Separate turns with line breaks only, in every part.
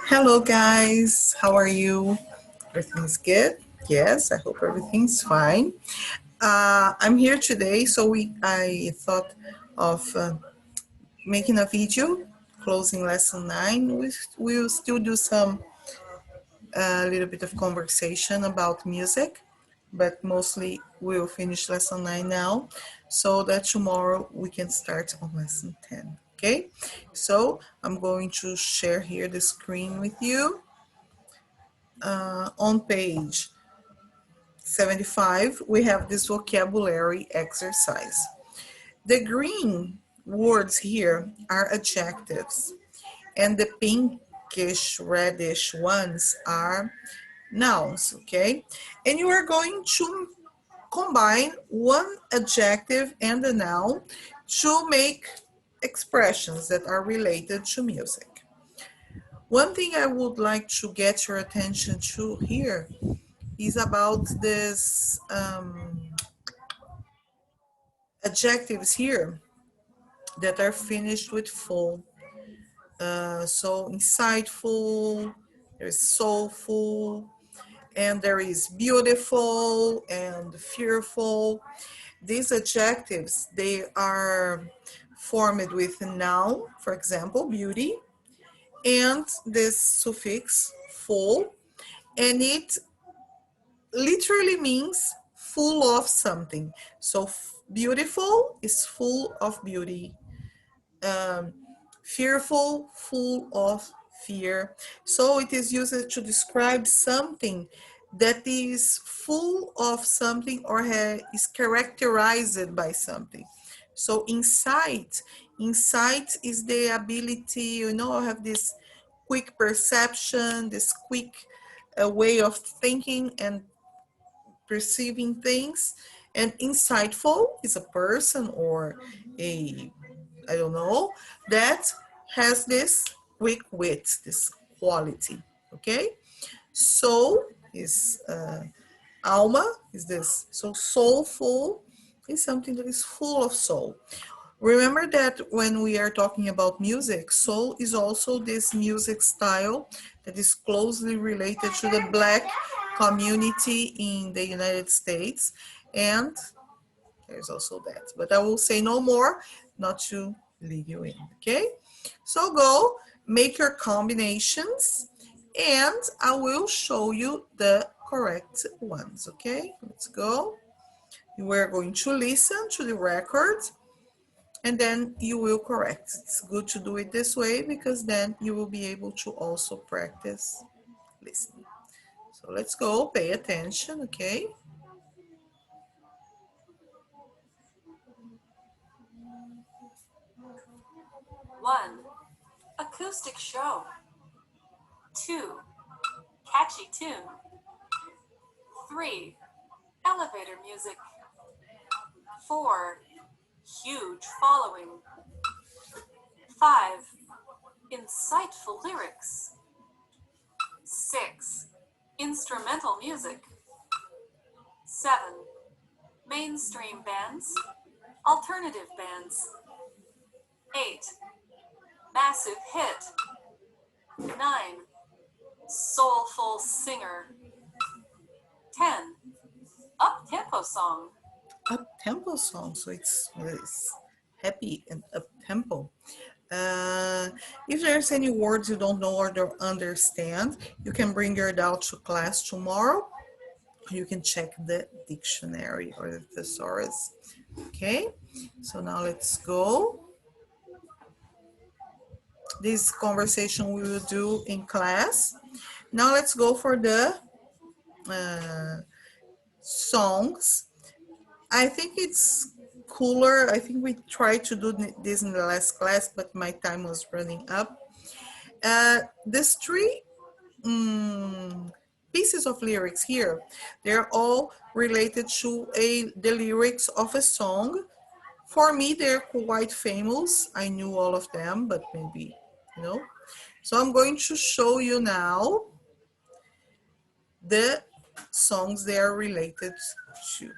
Hello, guys. How are you? Everything's good? Yes, I hope everything's fine. I'm here today, so I thought of making a video closing lesson 9. We'll still do some a little bit of conversation about music, but mostly we'll finish lesson 9 now, so that tomorrow we can start on lesson 10. Okay, so I'm going to share here the screen with you. On page 75, we have this vocabulary exercise. The green words here are adjectives, and the pinkish reddish ones are nouns, okay? And you are going to combine one adjective and a noun to make expressions that are related to music. One thing I would like to get your attention to here is about this adjectives here that are finished with full. So insightful, there's soulful, and there is beautiful and fearful. These adjectives, they are formed with a noun, for example, beauty, and this suffix full, and it literally means full of something. So beautiful is full of beauty. Um, Fearful, full of fear. So it is used to describe something that is full of something or is characterized by something. So insight is the ability, I have this quick perception, this quick way of thinking and perceiving things. And insightful is a person or a, I don't know, that has this quick wit, this quality. Okay, soul is alma, is this. So soulful is something that is full of soul. Remember that when we are talking about music, soul is also this music style that is closely related to the Black community in the United States. And there's also that. But I will say no more, not to leave you in, okay? So go make your combinations and I will show you the correct ones, okay? Let's go. We're going to listen to the record and then you will correct. It's good to do it this way because then you will be able to also practice listening. So let's go, pay attention, okay?
1. Acoustic show. 2. Catchy tune. 3. Elevator music. 4. Huge following. 5. Insightful lyrics. 6. Instrumental music. 7. Mainstream bands. Alternative bands. 8. Massive hit. 9. Soulful singer. 10. Up-tempo song.
Up-tempo song, so it's happy and up-tempo. If there's any words you don't know or don't understand, you can bring your doubt to class tomorrow. You can check the dictionary or the thesaurus. Okay, so now let's go. This conversation we will do in class. Now let's go for the songs. I think it's cooler. I think we tried to do this in the last class, but my time was running up. These three pieces of lyrics here, they're all related to the lyrics of a song. For me, they're quite famous. I knew all of them, but maybe, you know. So I'm going to show you now the songs they are related to.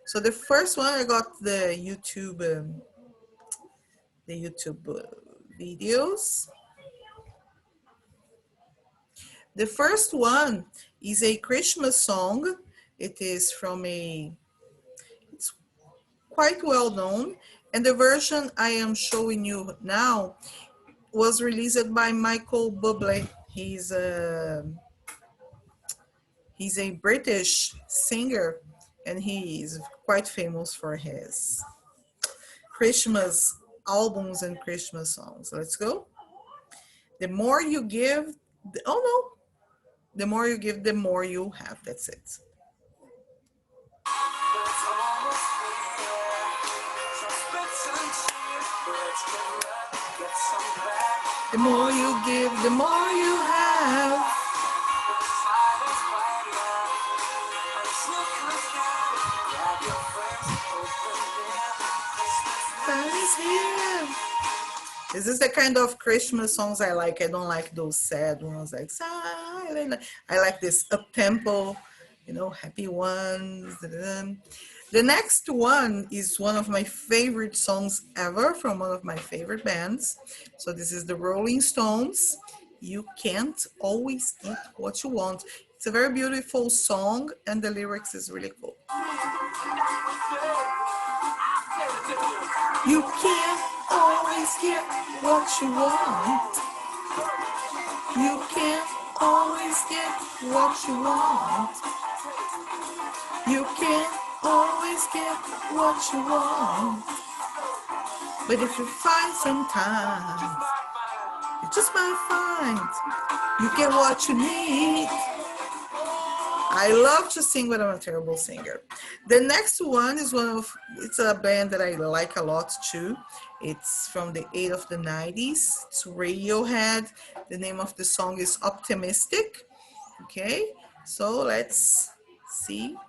So the first one, I got the YouTube videos. The first one is a Christmas song. It is from it's quite well known. And the version I am showing you now was released by Michael Bublé. He's a British singer, and he is quite famous for his Christmas albums and Christmas songs. Let's go. The more you give, oh no, the more you give, the more you have. That's it. The more you give, the more you have. This is the kind of Christmas songs I like. I don't like those sad ones like silent. I like this up tempo, happy ones. The next one is one of my favorite songs ever from one of my favorite bands. So this is the Rolling Stones. You can't always get what you want. It's a very beautiful song, and the lyrics is really cool. You can't always get what you want. You can't always get what you want. You can't always get what you want. But if you find some time, you just might find you get what you need. I love to sing, but I'm a terrible singer. The next one is it's a band that I like a lot too. It's from the 90s. It's Radiohead. The name of the song is Optimistic. Okay, so let's see. You can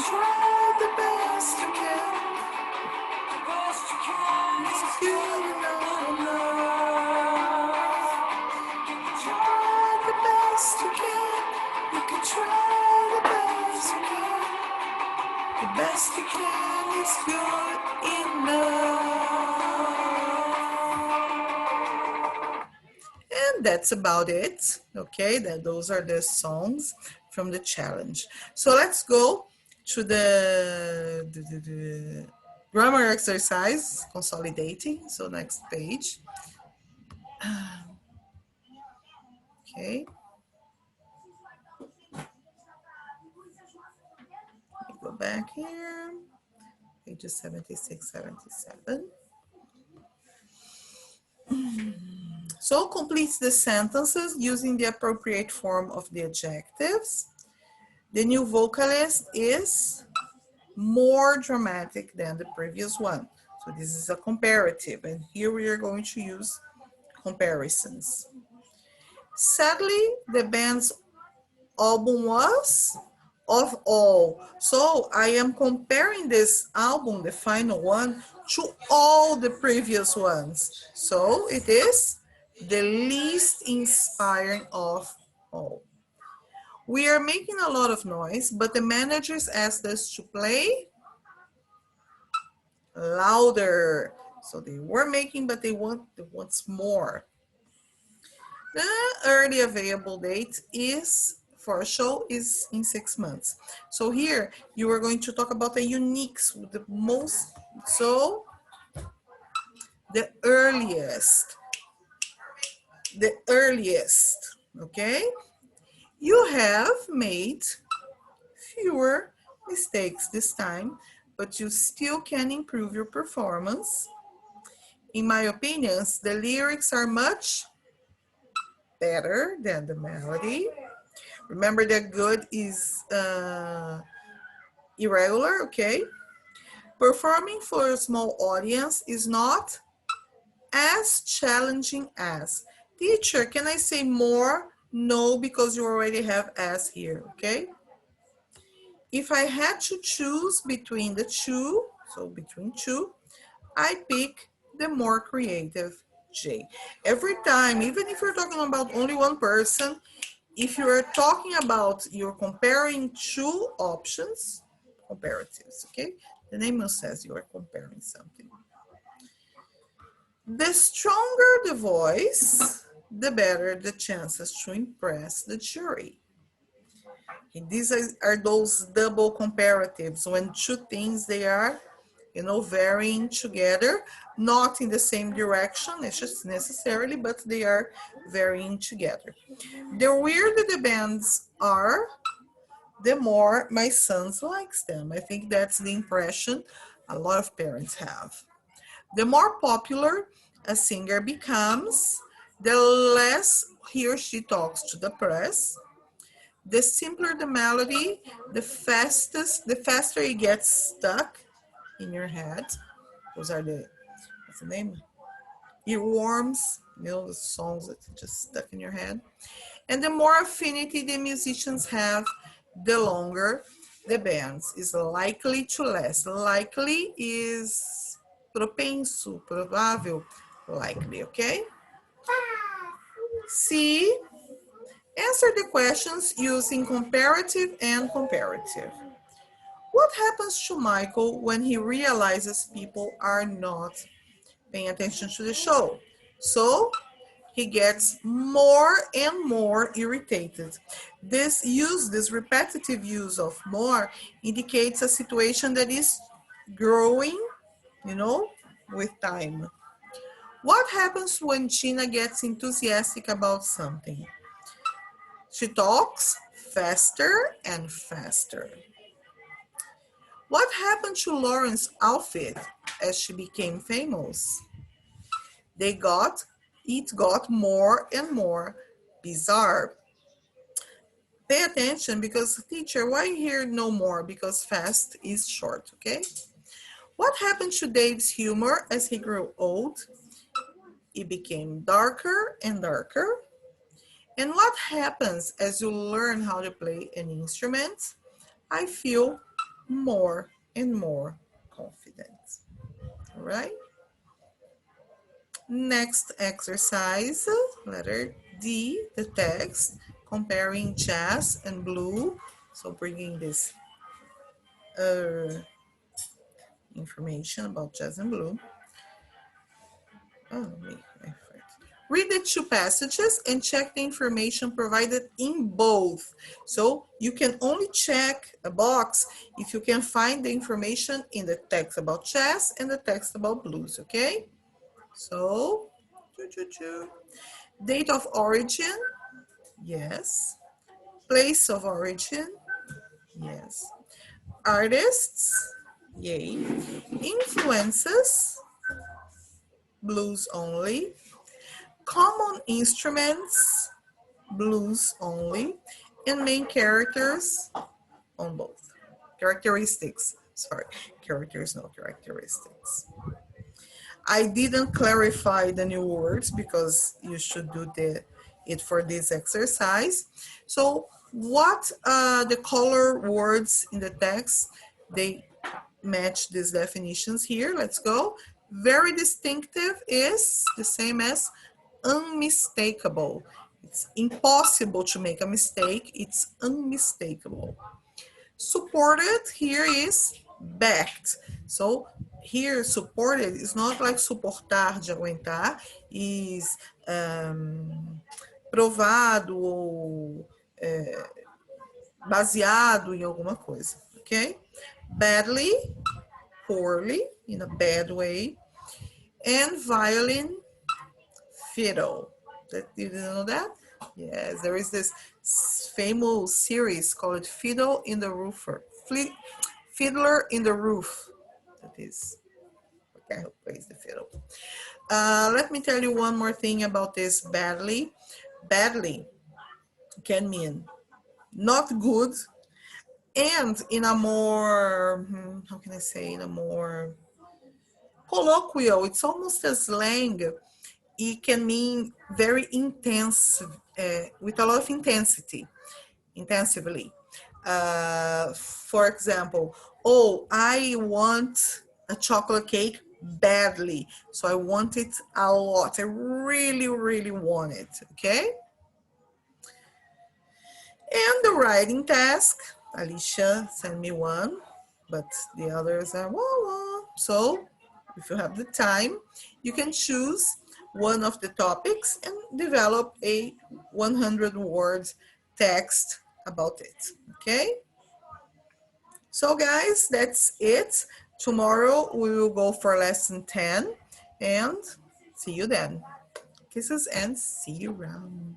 try the best you can. It's good enough. You can try the best you can. The best you can is good enough. And that's about it. Okay, those are the songs from the challenge. So let's go to the grammar exercise, consolidating. So next page. Okay. Go back here, pages 76, 77. So complete the sentences using the appropriate form of the adjectives. The new vocalist is more dramatic than the previous one. So this is a comparative, and here we are going to use comparisons. Sadly, the band's album was of all. So I am comparing this album, the final one, to all the previous ones. So it is the least inspiring of all. We are making a lot of noise, but the managers asked us to play louder. So they were making, but they want more. The early available date is for a show is in 6 months. So here you are going to talk about the uniques, the most, so the earliest, okay? You have made fewer mistakes this time, but you still can improve your performance. In my opinion, the lyrics are much better than the melody. Remember that good is irregular, okay? Performing for a small audience is not as challenging as. Teacher, can I say more? No, because you already have as here, okay? If I had to choose between the two, so between two, I pick the more creative J. Every time, even if you're talking about only one person, if you are talking about, you're comparing two options, comparatives, okay? The name says you are comparing something. The stronger the voice, the better the chances to impress the jury. And these are those double comparatives when two things they are, varying together, not in the same direction, it's just necessarily, but they are varying together. The weirder the bands are, the more my sons likes them. I think that's the impression a lot of parents have. The more popular a singer becomes, the less he or she talks to the press. The simpler the melody, the faster it gets stuck in your head. Those are what's the name? Earworms, the songs that just stuck in your head. And the more affinity the musicians have, the longer the bands is likely to last. Likely is propenso, provável, likely, okay? C, answer the questions using comparative and comparative. What happens to Michael when he realizes people are not paying attention to the show? So he gets more and more irritated. This repetitive use of more indicates a situation that is growing, with time. What happens when Gina gets enthusiastic about something? She talks faster and faster. What happened to Lauren's outfit as she became famous? It got more and more bizarre. Pay attention because teacher, why here no more? Because fast is short, okay? What happened to Dave's humor as he grew old? It became darker and darker. And what happens as you learn how to play an instrument? I feel more and more confident. All right? Next exercise, letter D, the text, comparing jazz and blue. So bringing this information about jazz and blue. Read the two passages and check the information provided in both. So you can only check a box if you can find the information in the text about jazz and the text about blues, okay? So, date of origin, yes. Place of origin, yes. Artists, yay. Influences, blues only. Common instruments, blues only. And main characters on both. Characteristics, sorry, characters, no characteristics. I didn't clarify the new words because you should do it for this exercise. So what the color words in the text, they match these definitions here. Let's go. Very distinctive is the same as unmistakable. It's impossible to make a mistake. It's unmistakable. Supported here is backed. So here supported is not like suportar de aguentar, is provado ou baseado em alguma coisa, okay? Badly, poorly, in a bad way, and violin, fiddle. Did you know that? Yes, there is this famous series called Fiddle in the Roofer. Fiddler in the Roof. That is what guy who plays the fiddle. Let me tell you one more thing about this badly. Badly can mean not good, and in a more, how can I say, in a more colloquial, it's almost a slang. It can mean very intense, with a lot of intensity, intensively. For example, oh, I want a chocolate cake badly. So I want it a lot. I really, really want it, okay? And the writing task, Alicia sent me one, but the others are, wah, wah. So if you have the time, you can choose one of the topics and develop a 100 words text about it, okay? So guys, that's it. Tomorrow we will go for lesson 10 and see you then. Kisses and see you around.